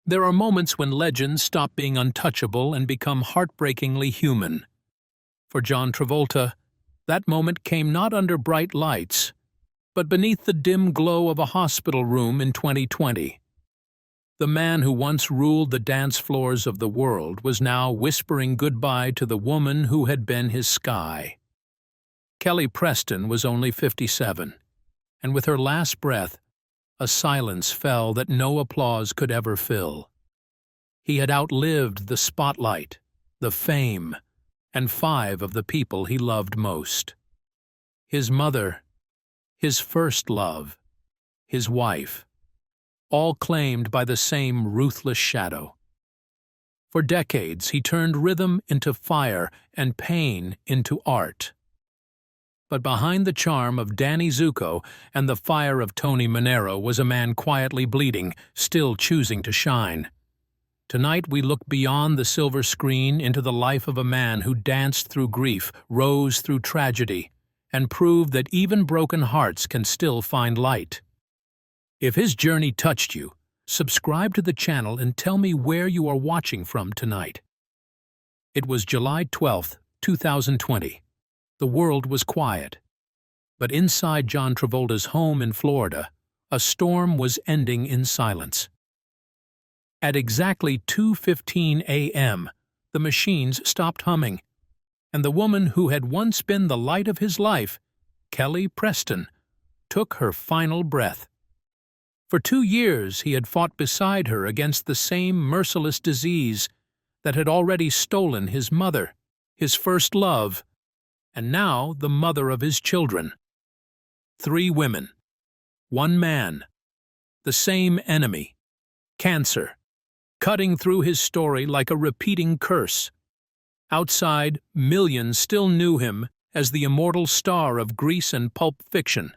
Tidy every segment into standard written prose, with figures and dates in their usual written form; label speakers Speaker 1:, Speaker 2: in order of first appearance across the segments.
Speaker 1: There are moments when legends stop being untouchable and become heartbreakingly human. For John Travolta, that moment came not under bright lights, but beneath the dim glow of a hospital room in 2020. The man who once ruled the dance floors of the world was now whispering goodbye to the woman who had been his sky. Kelly Preston was only 57, and with her last breath, a silence fell that no applause could ever fill. He had outlived the spotlight, the fame, and 5 of the people he loved most. His mother, his first love, his wife, all claimed by the same ruthless shadow. For decades, he turned rhythm into fire and pain into art. But behind the charm of Danny Zuko and the fire of Tony Manero was a man quietly bleeding, still choosing to shine. Tonight we look beyond the silver screen into the life of a man who danced through grief, rose through tragedy, and proved that even broken hearts can still find light. If his journey touched you, subscribe to the channel and tell me where you are watching from tonight. It was July 12, 2020. The world was quiet. But inside John Travolta's home in Florida, a storm was ending in silence. At exactly 2:15 a.m., the machines stopped humming, and the woman who had once been the light of his life, Kelly Preston, took her final breath. For 2 years he had fought beside her against the same merciless disease that had already stolen his mother, his first love, and now the mother of his children. 3 women, 1 man, the same enemy, cancer, cutting through his story like a repeating curse. Outside, millions still knew him as the immortal star of Grease and Pulp Fiction.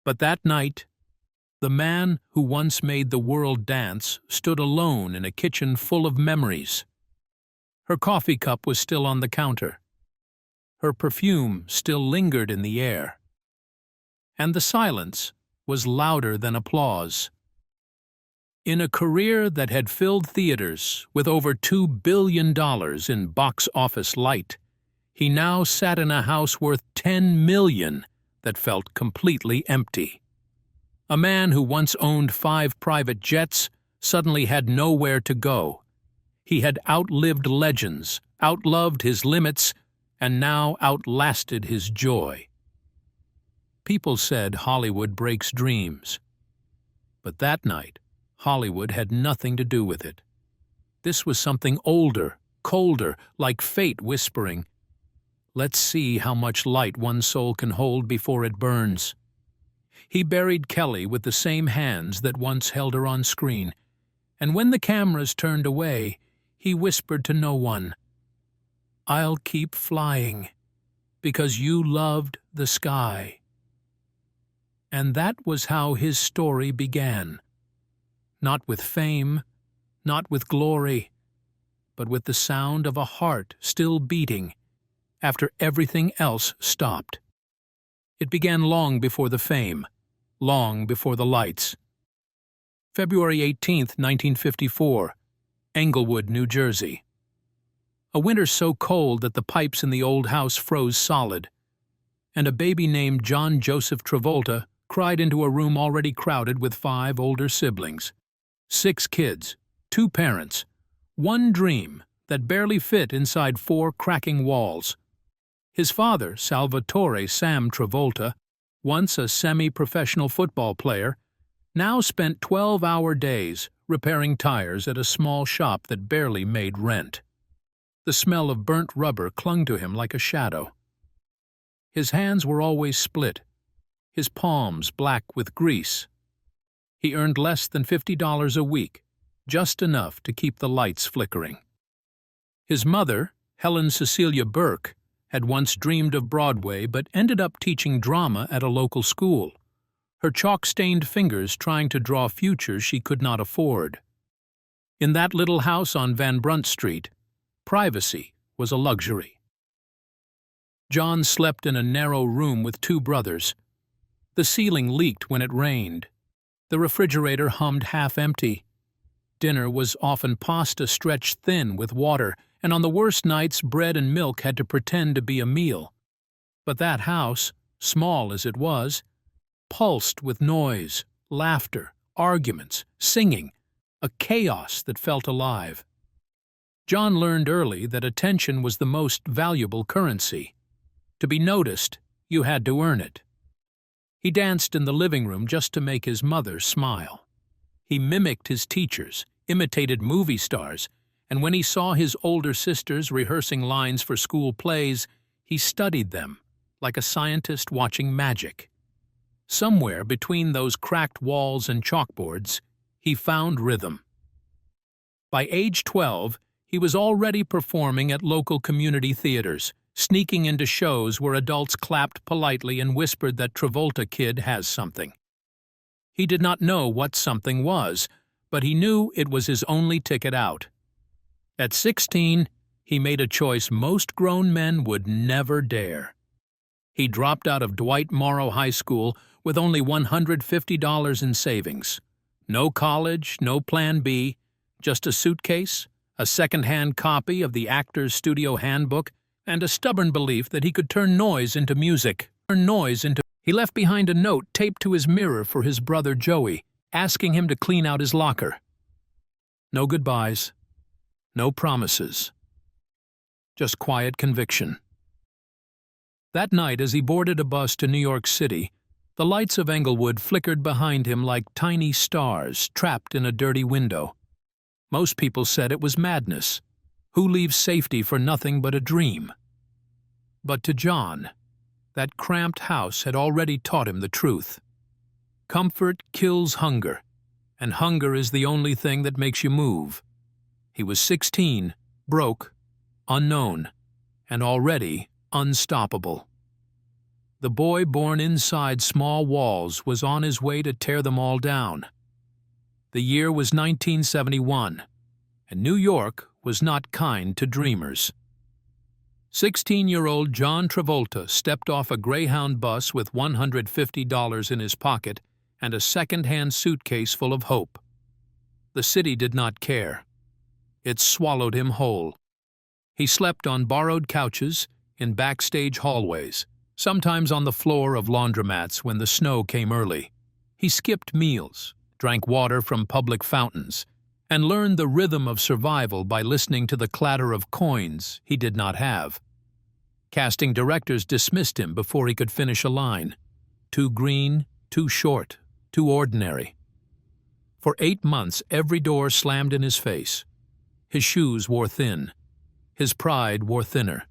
Speaker 1: But that night, the man who once made the world dance stood alone in a kitchen full of memories. Her coffee cup was still on the counter. Her perfume still lingered in the air. And the silence was louder than applause. In a career that had filled theaters with over $2 billion in box office light, he now sat in a house worth $10 million that felt completely empty. A man who once owned 5 private jets suddenly had nowhere to go. He had outlived legends, outloved his limits, and now outlasted his joy. People said Hollywood breaks dreams. But that night, Hollywood had nothing to do with it. This was something older, colder, like fate whispering, "Let's see how much light one soul can hold before it burns." He buried Kelly with the same hands that once held her on screen, and when the cameras turned away, he whispered to no one, "I'll keep flying, because you loved the sky." And that was how his story began. Not with fame, not with glory, but with the sound of a heart still beating after everything else stopped. It began long before the fame, long before the lights. February 18, 1954, Englewood, New Jersey. A winter so cold that the pipes in the old house froze solid, and a baby named John Joseph Travolta cried into a room already crowded with 5 older siblings. 6 kids, 2 parents, 1 dream that barely fit inside 4 cracking walls. His father, Salvatore Sam Travolta, once a semi-professional football player, now spent 12-hour days repairing tires at a small shop that barely made rent. The smell of burnt rubber clung to him like a shadow. His hands were always split, his palms black with grease. He earned less than $50 a week, just enough to keep the lights flickering. His mother, Helen Cecilia Burke, had once dreamed of Broadway but ended up teaching drama at a local school, her chalk-stained fingers trying to draw futures she could not afford. In that little house on Van Brunt Street, privacy was a luxury. John slept in a narrow room with 2 brothers. The ceiling leaked when it rained. The refrigerator hummed half-empty. Dinner was often pasta stretched thin with water, and on the worst nights bread and milk had to pretend to be a meal. But that house, small as it was, pulsed with noise, laughter, arguments, singing, a chaos that felt alive. John learned early that attention was the most valuable currency. To be noticed, you had to earn it. He danced in the living room just to make his mother smile. He mimicked his teachers, imitated movie stars, and when he saw his older sisters rehearsing lines for school plays, he studied them, like a scientist watching magic. Somewhere between those cracked walls and chalkboards, he found rhythm. By age 12, he was already performing at local community theaters, sneaking into shows where adults clapped politely and whispered that Travolta kid has something. He did not know what something was, but he knew it was his only ticket out. At 16, he made a choice most grown men would never dare. He dropped out of Dwight Morrow High School with only $150 in savings. No college, no plan B, just a suitcase, a second-hand copy of the actor's studio handbook, and a stubborn belief that he could turn noise into music. He left behind a note taped to his mirror for his brother Joey, asking him to clean out his locker. No goodbyes, no promises, just quiet conviction. That night, as he boarded a bus to New York City, the lights of Englewood flickered behind him like tiny stars trapped in a dirty window. Most people said it was madness. Who leaves safety for nothing but a dream? But to John, that cramped house had already taught him the truth. Comfort kills hunger, and hunger is the only thing that makes you move. He was 16, broke, unknown, and already unstoppable. The boy born inside small walls was on his way to tear them all down. The year was 1971, and New York was not kind to dreamers. 16-year-old John Travolta stepped off a Greyhound bus with $150 in his pocket and a second-hand suitcase full of hope. The city did not care. It swallowed him whole. He slept on borrowed couches, in backstage hallways, sometimes on the floor of laundromats when the snow came early. He skipped meals, drank water from public fountains, and learned the rhythm of survival by listening to the clatter of coins he did not have. Casting directors dismissed him before he could finish a line. Too green, too short, too ordinary. For 8 months, every door slammed in his face. His shoes wore thin. His pride wore thinner.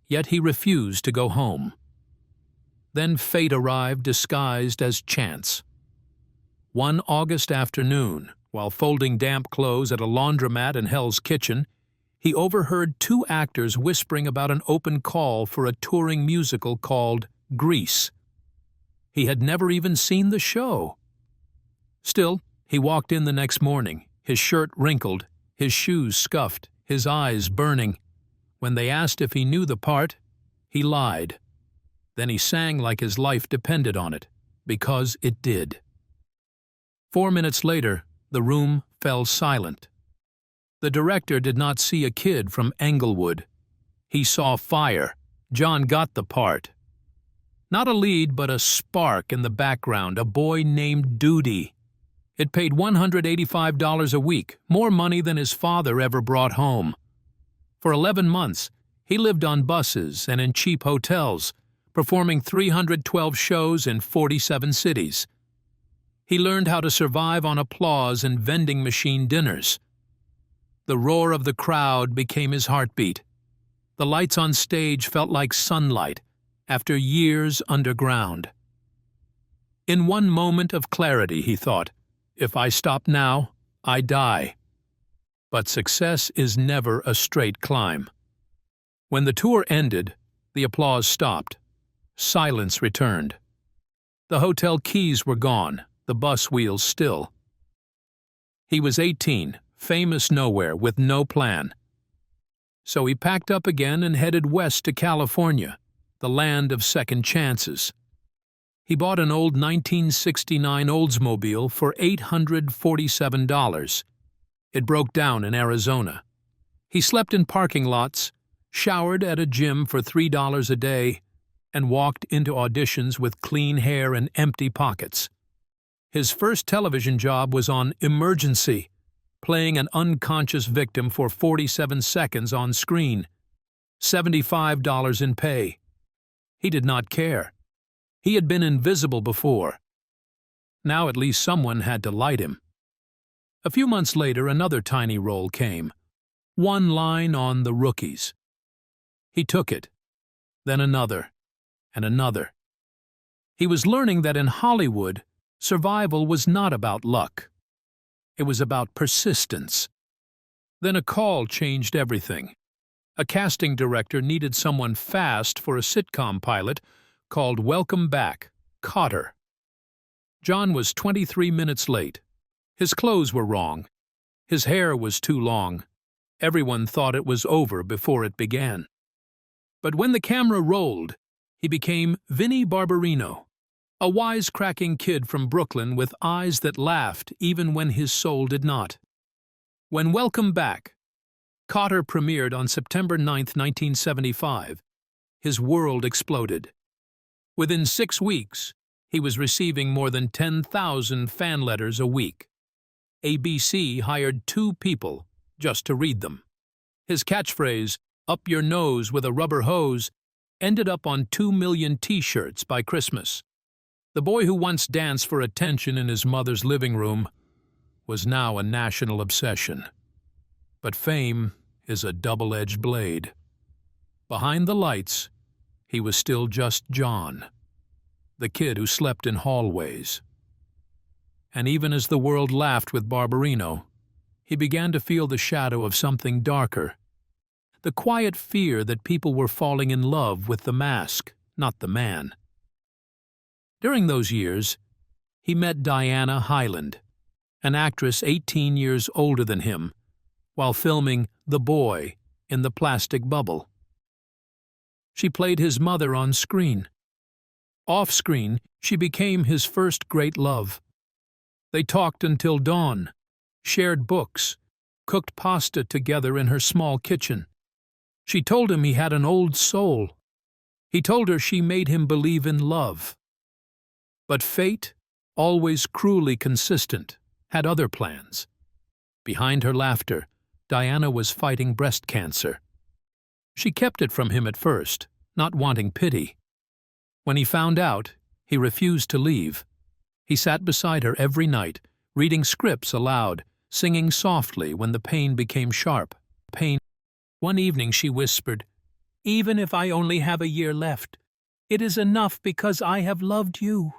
Speaker 1: Yet he refused to go home. Then fate arrived disguised as chance. One August afternoon, while folding damp clothes at a laundromat in Hell's Kitchen, he overheard 2 actors whispering about an open call for a touring musical called Grease. He had never even seen the show. Still, he walked in the next morning, his shirt wrinkled, his shoes scuffed, his eyes burning. When they asked if he knew the part, he lied. Then he sang like his life depended on it, because it did. 4 minutes later, the room fell silent. The director did not see a kid from Englewood. He saw fire. John got the part. Not a lead, but a spark in the background, a boy named Duty. It paid $185 a week, more money than his father ever brought home. For 11 months, he lived on buses and in cheap hotels, performing 312 shows in 47 cities. He learned how to survive on applause and vending machine dinners. The roar of the crowd became his heartbeat. The lights on stage felt like sunlight after years underground. In one moment of clarity, he thought, if I stop now, I die. But success is never a straight climb. When the tour ended, the applause stopped. Silence returned. The hotel keys were gone, the bus wheels still. He was 18, famous nowhere, with no plan. So he packed up again and headed west to California, the land of second chances. He bought an old 1969 Oldsmobile for $847. It broke down in Arizona. He slept in parking lots, showered at a gym for $3 a day, and walked into auditions with clean hair and empty pockets. His first television job was on Emergency, playing an unconscious victim for 47 seconds on screen. $75 in pay. He did not care. He had been invisible before. Now at least someone had to light him. A few months later, another tiny role came. One line on The Rookies. He took it, then another, and another. He was learning that in Hollywood, survival was not about luck. It was about persistence. Then a call changed everything. A casting director needed someone fast for a sitcom pilot called Welcome Back, Kotter. John was 23 minutes late. His clothes were wrong. His hair was too long. Everyone thought it was over before it began. But when the camera rolled, he became Vinnie Barbarino, a wisecracking kid from Brooklyn with eyes that laughed even when his soul did not. When Welcome Back, Kotter premiered on September 9, 1975, his world exploded. Within 6 weeks, he was receiving more than 10,000 fan letters a week. ABC hired 2 people just to read them. His catchphrase, "Up your nose with a rubber hose," ended up on 2 million T-shirts by Christmas. The boy who once danced for attention in his mother's living room was now a national obsession. But fame is a double-edged blade. Behind the lights, he was still just John, the kid who slept in hallways. And even as the world laughed with Barbarino, he began to feel the shadow of something darker. The quiet fear that people were falling in love with the mask, not the man. During those years, he met Diana Hyland, an actress 18 years older than him, while filming The Boy in the Plastic Bubble. She played his mother on screen. Off-screen, she became his first great love. They talked until dawn, shared books, cooked pasta together in her small kitchen. She told him he had an old soul. He told her she made him believe in love. But fate, always cruelly consistent, had other plans. Behind her laughter, Diana was fighting breast cancer. She kept it from him at first, not wanting pity. When he found out, he refused to leave. He sat beside her every night, reading scripts aloud, singing softly when the pain became sharp. One evening she whispered, "Even if I only have a year left, it is enough because I have loved you."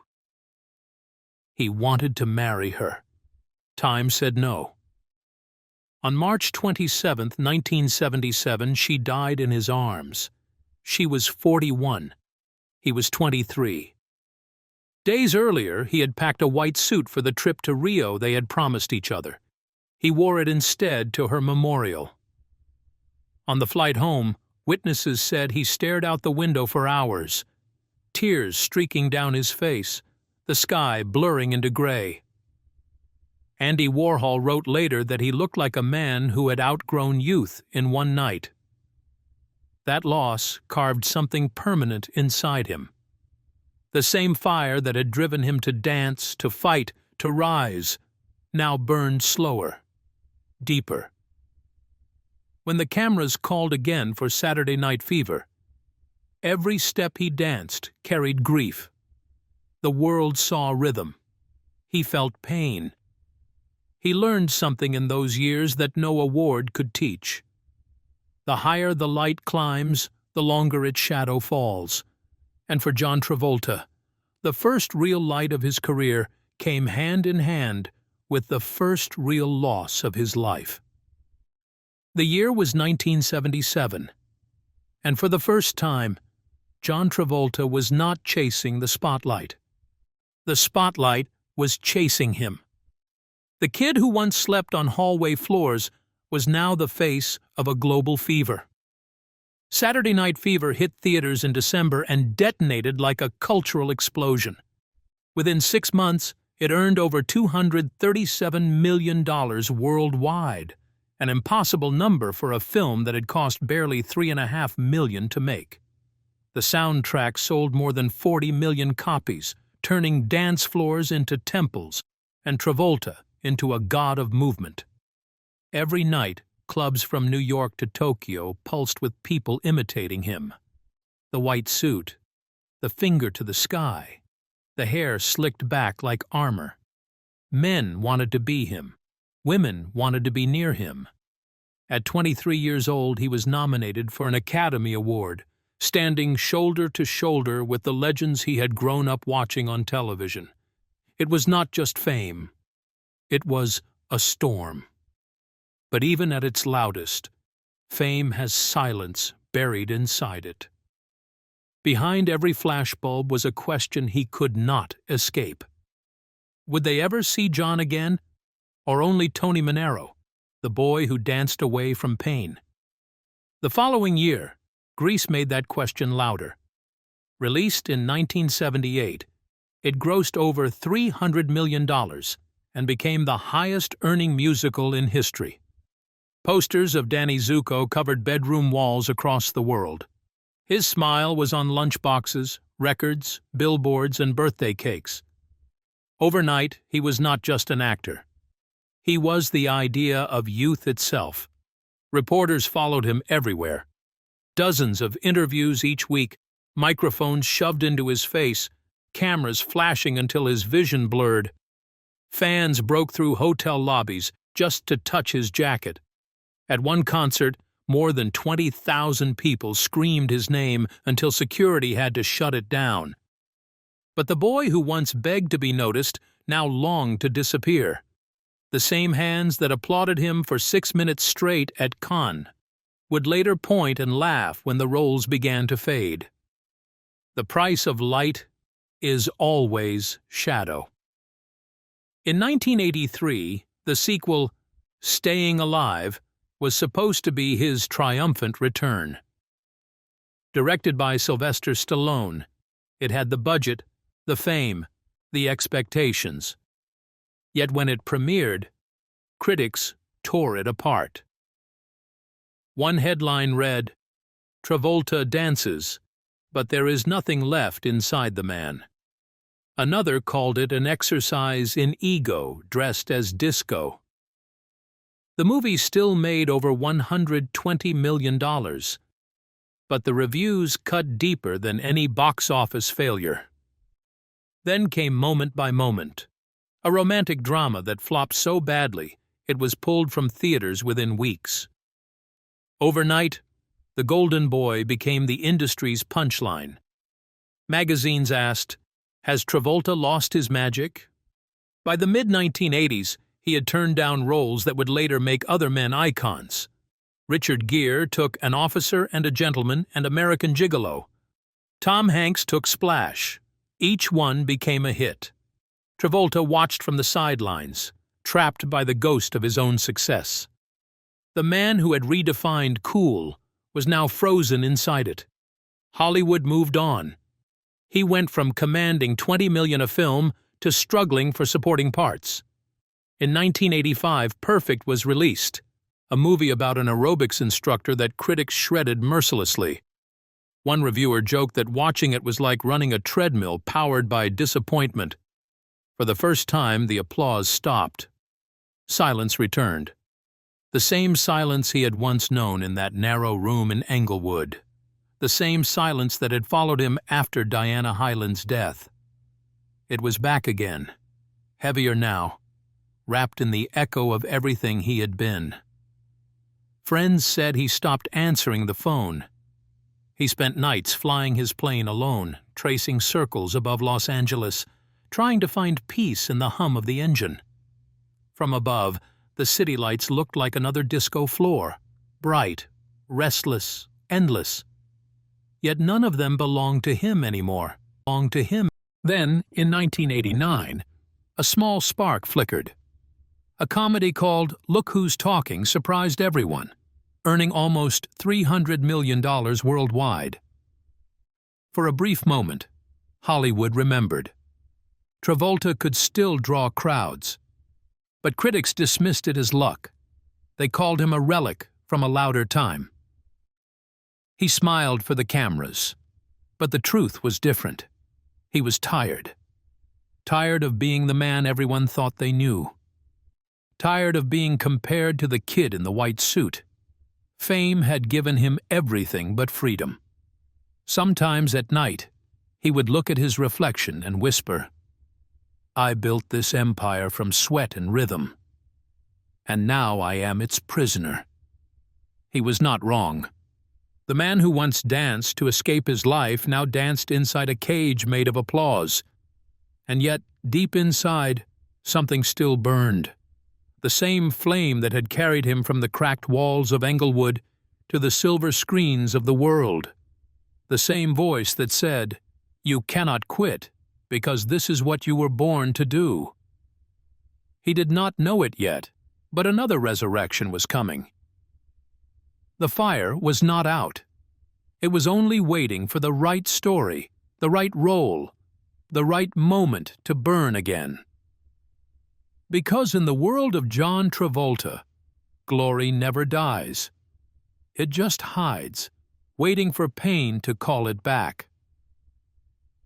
Speaker 1: He wanted to marry her. Time said no. On March 27, 1977, she died in his arms. She was 41. He was 23. Days earlier, he had packed a white suit for the trip to Rio they had promised each other. He wore it instead to her memorial. On the flight home, witnesses said he stared out the window for hours, tears streaking down his face, the sky blurring into gray. Andy Warhol wrote later that he looked like a man who had outgrown youth in one night. That loss carved something permanent inside him. The same fire that had driven him to dance, to fight, to rise, now burned slower, deeper. When the cameras called again for Saturday Night Fever, every step he danced carried grief. The world saw rhythm. He felt pain. He learned something in those years that no award could teach. The higher the light climbs, the longer its shadow falls. And for John Travolta, the first real light of his career came hand in hand with the first real loss of his life. The year was 1977, and for the first time, John Travolta was not chasing the spotlight. The spotlight was chasing him. The kid who once slept on hallway floors was now the face of a global fever. Saturday Night Fever hit theaters in December and detonated like a cultural explosion. Within 6 months, It earned over $237 million worldwide, an impossible number for a film that had cost barely $3.5 million to make. The soundtrack sold more than 40 million copies, turning dance floors into temples and Travolta into a god of movement. Every night, clubs from New York to Tokyo pulsed with people imitating him. The white suit, the finger to the sky, the hair slicked back like armor. Men wanted to be him. Women wanted to be near him. At 23 years old, he was nominated for an Academy Award, standing shoulder to shoulder with the legends he had grown up watching on television. It was not just fame. It was a storm. But even at its loudest, fame has silence buried inside it. Behind every flashbulb was a question he could not escape. Would they ever see John again, or only Tony Manero, the boy who danced away from pain? The following year, Grease made that question louder. Released in 1978, it grossed over $300 million and became the highest-earning musical in history. Posters of Danny Zuko covered bedroom walls across the world. His smile was on lunchboxes, records, billboards, and birthday cakes. Overnight, he was not just an actor. He was the idea of youth itself. Reporters followed him everywhere. Dozens of interviews each week, microphones shoved into his face, cameras flashing until his vision blurred. Fans broke through hotel lobbies just to touch his jacket. At one concert, more than 20,000 people screamed his name until security had to shut it down. But the boy who once begged to be noticed now longed to disappear. The same hands that applauded him for 6 minutes straight at Cannes would later point and laugh when the roles began to fade. The price of light is always shadow. In 1983, the sequel, Staying Alive, was supposed to be his triumphant return. Directed by Sylvester Stallone, it had the budget, the fame, the expectations. Yet when it premiered, critics tore it apart. One headline read, "Travolta dances, but there is nothing left inside the man." Another called it an exercise in ego dressed as disco. The movie still made over $120 million, but the reviews cut deeper than any box office failure. Then came Moment by Moment, a romantic drama that flopped so badly it was pulled from theaters within weeks. Overnight, The Golden Boy became the industry's punchline. Magazines asked, "Has Travolta lost his magic?" By the mid-1980s, he had turned down roles that would later make other men icons. Richard Gere took An Officer and a Gentleman and American Gigolo. Tom Hanks took Splash. Each one became a hit. Travolta watched from the sidelines, trapped by the ghost of his own success. The man who had redefined cool was now frozen inside it. Hollywood moved on. He went from commanding $20 million a film to struggling for supporting parts. In 1985, Perfect was released, a movie about an aerobics instructor that critics shredded mercilessly. One reviewer joked that watching it was like running a treadmill powered by disappointment. For the first time, the applause stopped. Silence returned. The same silence he had once known in that narrow room in Englewood. The same silence that had followed him after Diana Hyland's death. It was back again, heavier now, wrapped in the echo of everything he had been. Friends said he stopped answering the phone. He spent nights flying his plane alone, tracing circles above Los Angeles, trying to find peace in the hum of the engine. From above, the city lights looked like another disco floor, bright, restless, endless. Yet none of them belonged to him anymore. Then, in 1989, a small spark flickered. A comedy called Look Who's Talking surprised everyone, earning almost $300 million worldwide. For a brief moment, Hollywood remembered. Travolta could still draw crowds. But critics dismissed it as luck. They called him a relic from a louder time. He smiled for the cameras, but the truth was different. He was tired. Tired of being the man everyone thought they knew. Tired of being compared to the kid in the white suit. Fame had given him everything but freedom. Sometimes at night, he would look at his reflection and whisper, "I built this empire from sweat and rhythm, and now I am its prisoner." He was not wrong. The man who once danced to escape his life now danced inside a cage made of applause. And yet, deep inside, something still burned. The same flame that had carried him from the cracked walls of Englewood to the silver screens of the world. The same voice that said, "You cannot quit, because this is what you were born to do." He did not know it yet, but another resurrection was coming. The fire was not out. It was only waiting for the right story, the right role, the right moment to burn again. Because in the world of John Travolta, glory never dies. It just hides, waiting for pain to call it back.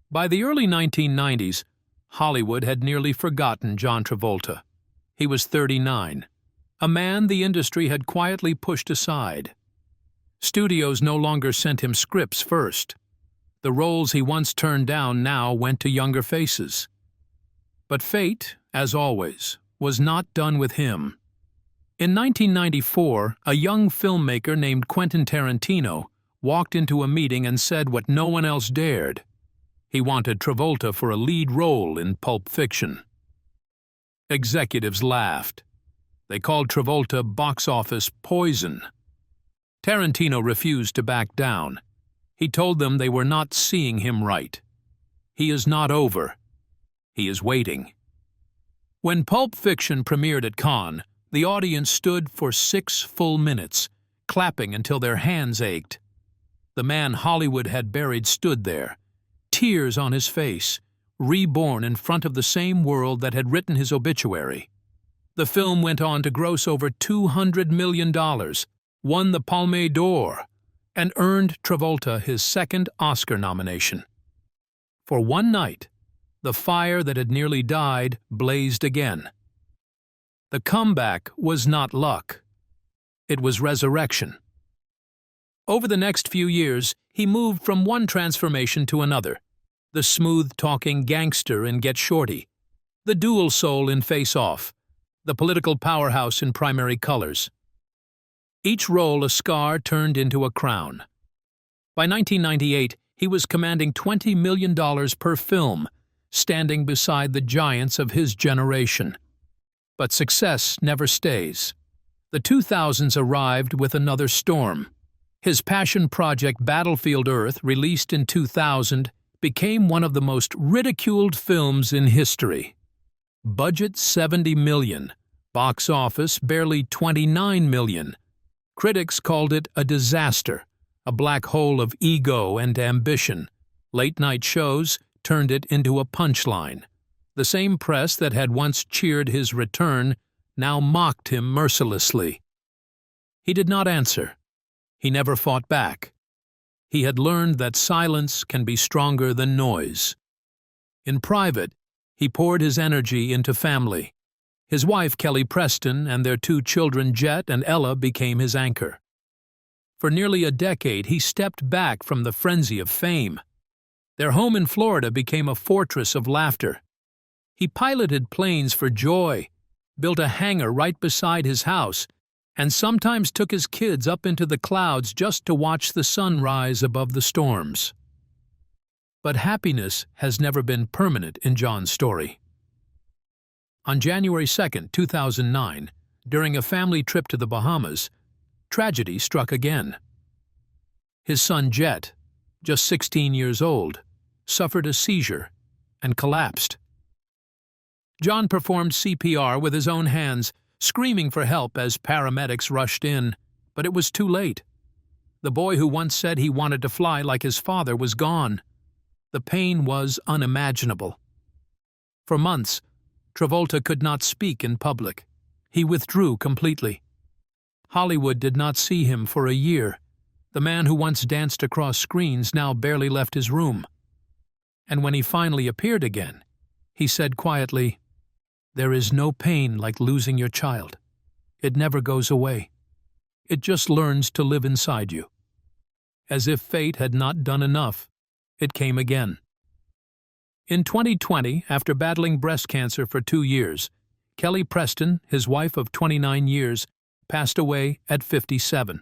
Speaker 1: By the early 1990s, Hollywood had nearly forgotten John Travolta. He was 39, a man the industry had quietly pushed aside. Studios no longer sent him scripts first. The roles he once turned down now went to younger faces. But fate, as always, was not done with him. In 1994, a young filmmaker named Quentin Tarantino walked into a meeting and said what no one else dared. He wanted Travolta for a lead role in Pulp Fiction. Executives laughed. They called Travolta box office poison. Tarantino refused to back down. He told them they were not seeing him right. He is not over. He is waiting. When Pulp Fiction premiered at Cannes, the audience stood for 6 full minutes, clapping until their hands ached. The man Hollywood had buried stood there, tears on his face, reborn in front of the same world that had written his obituary. The film went on to gross over $200 million, won the Palme d'Or, and earned Travolta his second Oscar nomination. For one night, the fire that had nearly died blazed again. The comeback was not luck. It was resurrection. Over the next few years, he moved from one transformation to another. The smooth-talking gangster in Get Shorty, the dual soul in Face Off, the political powerhouse in Primary Colors. Each role a scar turned into a crown. By 1998, he was commanding $20 million per film, standing beside the giants of his generation. But success never stays. The 2000s arrived with another storm. His passion project Battlefield Earth, released in 2000, became one of the most ridiculed films in history. Budget $70 million, box office barely $29 million. Critics called it a disaster, a black hole of ego and ambition. Late-night shows turned it into a punchline. The same press that had once cheered his return now mocked him mercilessly. He did not answer. He never fought back. He had learned that silence can be stronger than noise. In private, he poured his energy into family. His wife, Kelly Preston, and their 2 children, Jett and Ella, became his anchor. For nearly a decade, he stepped back from the frenzy of fame. Their home in Florida became a fortress of laughter. He piloted planes for joy, built a hangar right beside his house, and sometimes took his kids up into the clouds just to watch the sun rise above the storms. But happiness has never been permanent in John's story. On January 2, 2009, during a family trip to the Bahamas, tragedy struck again. His son Jett, just 16 years old, suffered a seizure and collapsed. John performed CPR with his own hands, screaming for help as paramedics rushed in, but it was too late. The boy who once said he wanted to fly like his father was gone. The pain was unimaginable. For months, Travolta could not speak in public. He withdrew completely. Hollywood did not see him for a year. The man who once danced across screens now barely left his room. And when he finally appeared again, he said quietly, "There is no pain like losing your child. It never goes away. It just learns to live inside you." As if fate had not done enough, it came again. In 2020, after battling breast cancer for 2 years, Kelly Preston, his wife of 29 years, passed away at 57.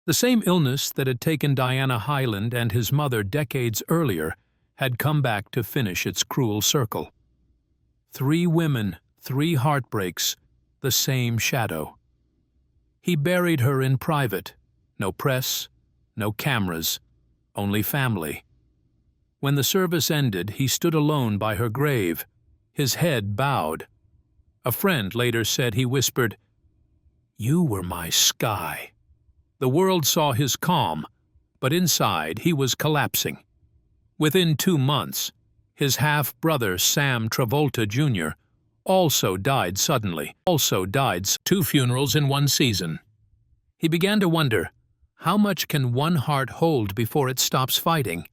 Speaker 1: The same illness that had taken Diana Hyland and his mother decades earlier had come back to finish its cruel circle. 3 women, 3 heartbreaks, the same shadow. He buried her in private. No press, no cameras, only family. When the service ended, he stood alone by her grave, his head bowed. A friend later said he whispered, "You were my sky." The world saw his calm, but inside he was collapsing. Within 2 months, his half-brother Sam Travolta Jr. also died suddenly. 2 funerals in 1 season. He began to wonder, how much can one heart hold before it stops fighting?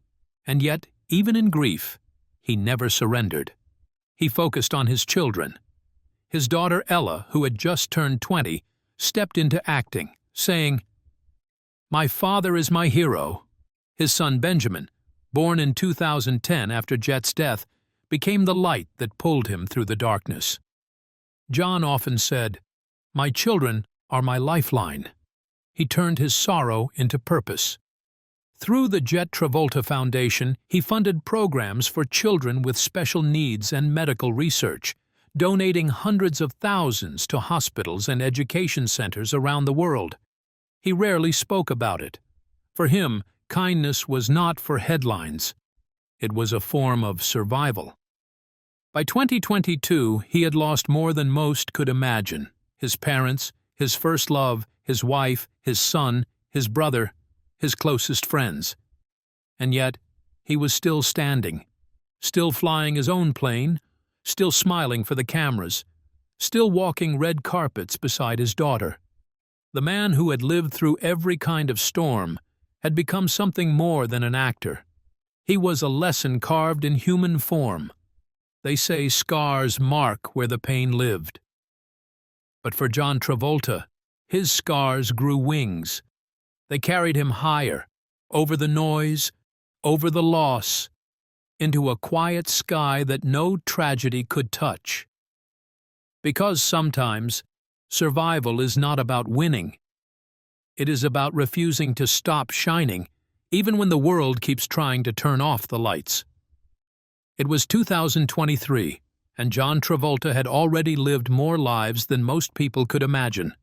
Speaker 1: And yet, even in grief, he never surrendered. He focused on his children. His daughter Ella, who had just turned 20, stepped into acting, saying, "My father is my hero." His son Benjamin, born in 2010 after Jett's death, became the light that pulled him through the darkness. John often said, "My children are my lifeline." He turned his sorrow into purpose. Through the Jett Travolta Foundation, he funded programs for children with special needs and medical research, donating hundreds of thousands to hospitals and education centers around the world. He rarely spoke about it. For him, kindness was not for headlines. It was a form of survival. By 2022, he had lost more than most could imagine: his parents, his first love, his wife, his son, his brother, his closest friends. And yet, he was still standing, still flying his own plane, still smiling for the cameras, still walking red carpets beside his daughter. The man who had lived through every kind of storm had become something more than an actor. He was a lesson carved in human form. They say scars mark where the pain lived. But for John Travolta, his scars grew wings. They carried him higher, over the noise, over the loss, into a quiet sky that no tragedy could touch. Because sometimes, survival is not about winning. It is about refusing to stop shining, even when the world keeps trying to turn off the lights. It was 2023, and John Travolta had already lived more lives than most people could imagine.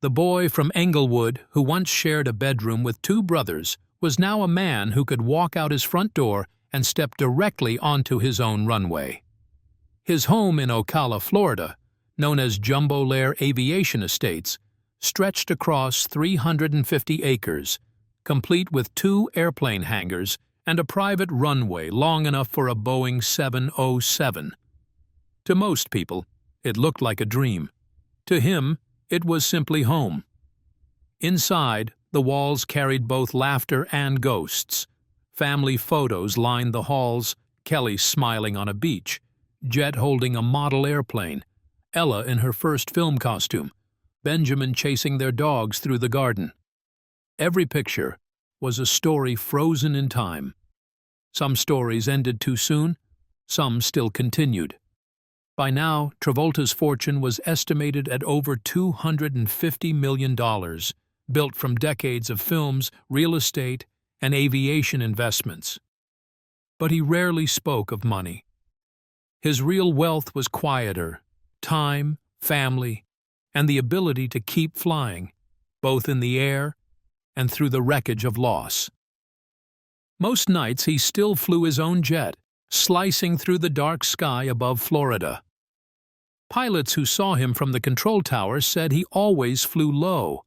Speaker 1: The boy from Englewood, who once shared a bedroom with 2 brothers, was now a man who could walk out his front door and step directly onto his own runway. His home in Ocala, Florida, known as Jumbo Lair Aviation Estates, stretched across 350 acres, complete with 2 airplane hangars and a private runway long enough for a Boeing 707. To most people, it looked like a dream. To him, it was simply home. Inside, the walls carried both laughter and ghosts. Family photos lined the halls, Kelly smiling on a beach, Jett holding a model airplane, Ella in her first film costume, Benjamin chasing their dogs through the garden. Every picture was a story frozen in time. Some stories ended too soon, some still continued. By now, Travolta's fortune was estimated at over $250 million, built from decades of films, real estate, and aviation investments. But he rarely spoke of money. His real wealth was quieter: time, family, and the ability to keep flying, both in the air and through the wreckage of loss. Most nights he still flew his own jet, slicing through the dark sky above Florida. Pilots who saw him from the control tower said he always flew low,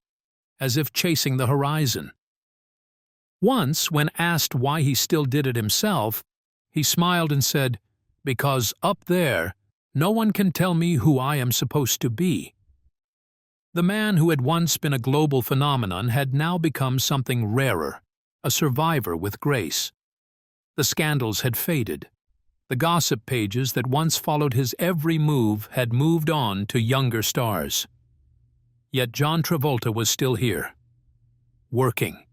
Speaker 1: as if chasing the horizon. Once, when asked why he still did it himself, he smiled and said, Because up there, no one can tell me who I am supposed to be. The man who had once been a global phenomenon had now become something rarer, a survivor with grace. The scandals had faded. The gossip pages that once followed his every move had moved on to younger stars. Yet John Travolta was still here, working,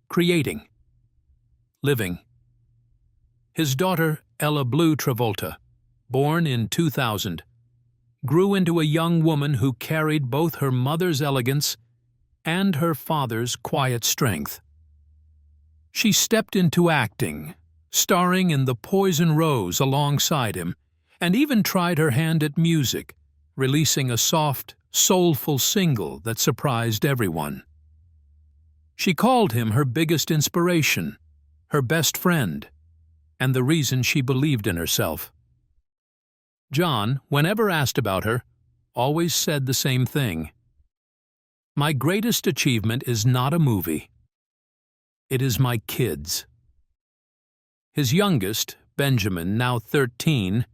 Speaker 1: creating, living. His daughter, Ella Blue Travolta, born in 2000, grew into a young woman who carried both her mother's elegance and her father's quiet strength. She stepped into acting, starring in The Poison Rose alongside him, and even tried her hand at music, releasing a soft, soulful single that surprised everyone. She called him her biggest inspiration, her best friend, and the reason she believed in herself. John, whenever asked about her, always said the same thing. "My greatest achievement is not a movie. It is my kids." His youngest, Benjamin, now 13,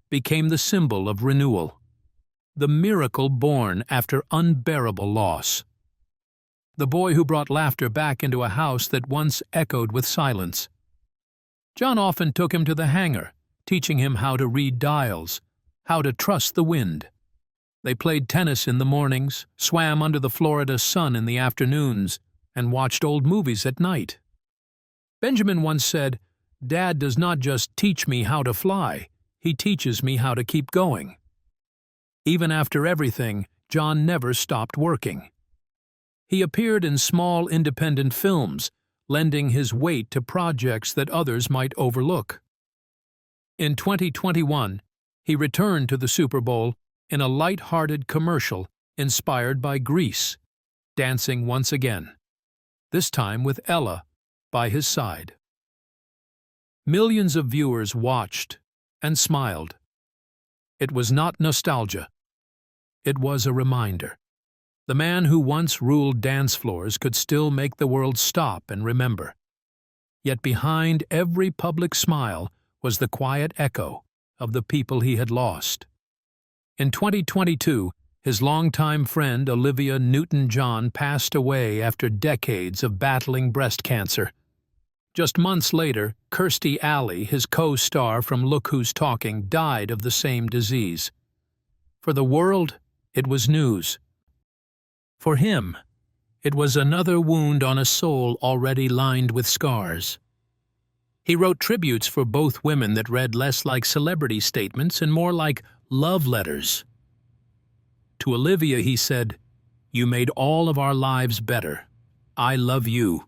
Speaker 1: became the symbol of renewal, the miracle born after unbearable loss. The boy who brought laughter back into a house that once echoed with silence. John often took him to the hangar, teaching him how to read dials, how to trust the wind. They played tennis in the mornings, swam under the Florida sun in the afternoons, and watched old movies at night. Benjamin once said, "Dad does not just teach me how to fly, he teaches me how to keep going." Even after everything, John never stopped working. He appeared in small independent films, lending his weight to projects that others might overlook. In 2021, he returned to the Super Bowl in a light-hearted commercial inspired by Grease, dancing once again, this time with Ella by his side. Millions of viewers watched and smiled. It was not nostalgia. It was a reminder. The man who once ruled dance floors could still make the world stop and remember. Yet behind every public smile was the quiet echo of the people he had lost. In 2022, his longtime friend Olivia Newton-John passed away after decades of battling breast cancer. Just months later, Kirstie Alley, his co-star from Look Who's Talking, died of the same disease. For the world, it was news. For him, it was another wound on a soul already lined with scars. He wrote tributes for both women that read less like celebrity statements and more like love letters. To Olivia he said, "You made all of our lives better. I love you.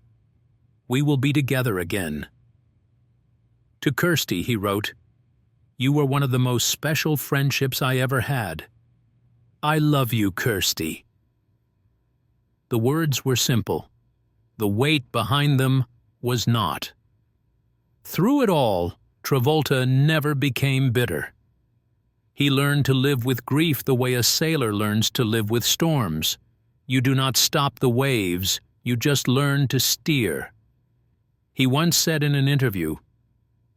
Speaker 1: We will be together again." To Kirstie he wrote, "You were one of the most special friendships I ever had. I love you, Kirstie." The words were simple. The weight behind them was not. Through it all, Travolta never became bitter. He learned to live with grief the way a sailor learns to live with storms. You do not stop the waves, you just learn to steer. He once said in an interview,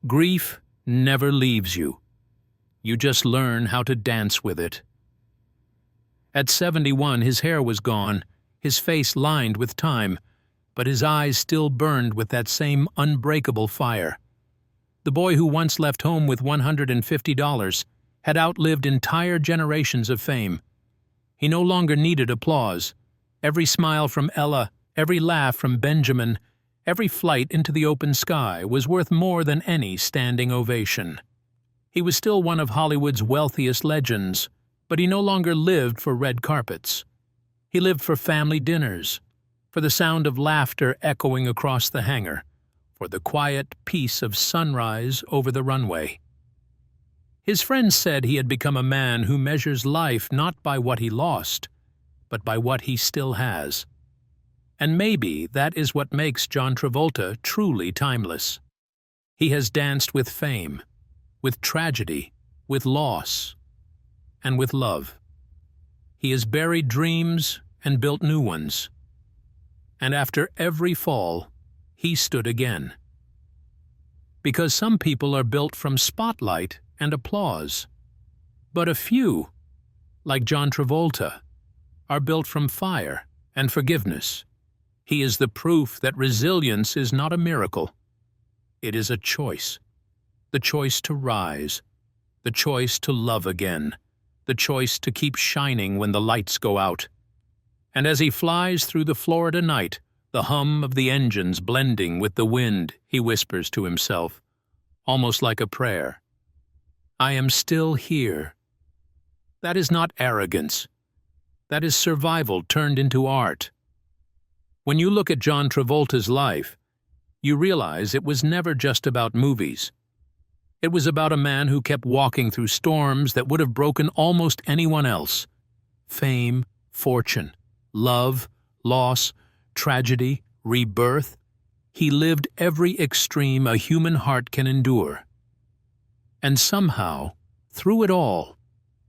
Speaker 1: "Grief never leaves you. You just learn how to dance with it." At 71, his hair was gone, his face lined with time, but his eyes still burned with that same unbreakable fire. The boy who once left home with $150 had outlived entire generations of fame. He no longer needed applause. Every smile from Ella, every laugh from Benjamin, every flight into the open sky was worth more than any standing ovation. He was still one of Hollywood's wealthiest legends, but he no longer lived for red carpets. He lived for family dinners, for the sound of laughter echoing across the hangar, for the quiet peace of sunrise over the runway. His friends said he had become a man who measures life not by what he lost, but by what he still has. And maybe that is what makes John Travolta truly timeless. He has danced with fame, with tragedy, with loss, and with love. He has buried dreams and built new ones. And after every fall, he stood again. Because some people are built from spotlight and applause. But a few, like John Travolta, are built from fire and forgiveness. He is the proof that resilience is not a miracle. It is a choice. The choice to rise. The choice to love again. The choice to keep shining when the lights go out. And as he flies through the Florida night, the hum of the engines blending with the wind, he whispers to himself, almost like a prayer, "I am still here." That is not arrogance. That is survival turned into art. When you look at John Travolta's life, you realize it was never just about movies. It was about a man who kept walking through storms that would have broken almost anyone else. Fame, fortune, love, loss, tragedy, rebirth. He lived every extreme a human heart can endure. And somehow, through it all,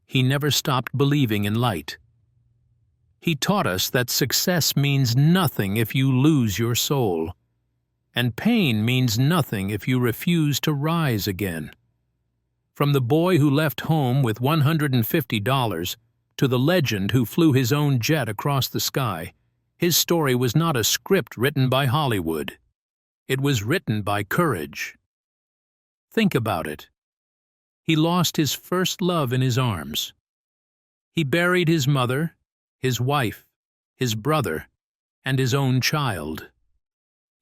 Speaker 1: he never stopped believing in light. He taught us that success means nothing if you lose your soul, and pain means nothing if you refuse to rise again. From the boy who left home with $150 to the legend who flew his own jet across the sky, his story was not a script written by Hollywood. It was written by courage. Think about it. He lost his first love in his arms. He buried his mother, his wife, his brother, and his own child.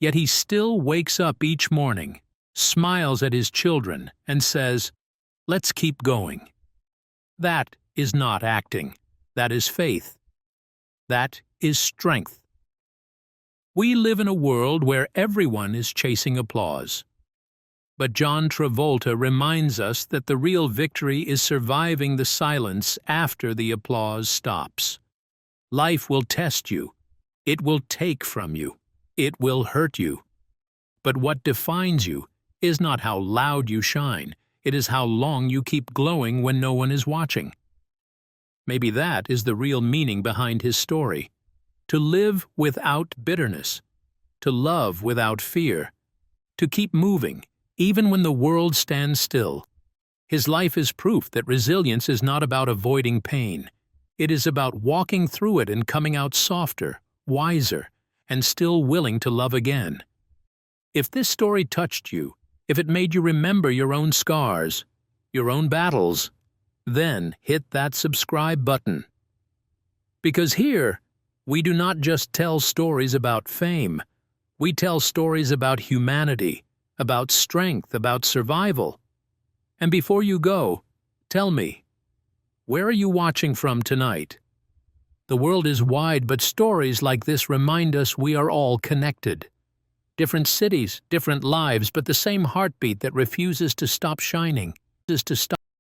Speaker 1: Yet he still wakes up each morning, smiles at his children, and says, "Let's keep going." That is not acting. That is faith. That is strength. We live in a world where everyone is chasing applause. But John Travolta reminds us that the real victory is surviving the silence after the applause stops. Life will test you. It will take from you. It will hurt you. But what defines you is not how loud you shine. It is how long you keep glowing when no one is watching. Maybe that is the real meaning behind his story. To live without bitterness. To love without fear. To keep moving, even when the world stands still. His life is proof that resilience is not about avoiding pain. It is about walking through it and coming out softer, wiser, and still willing to love again. If this story touched you, if it made you remember your own scars, your own battles, then hit that subscribe button. Because here, we do not just tell stories about fame. We tell stories about humanity, about strength, about survival. And before you go, tell me, where are you watching from tonight? The world is wide, but stories like this remind us we are all connected. Different cities, different lives, but the same heartbeat that refuses to stop shining.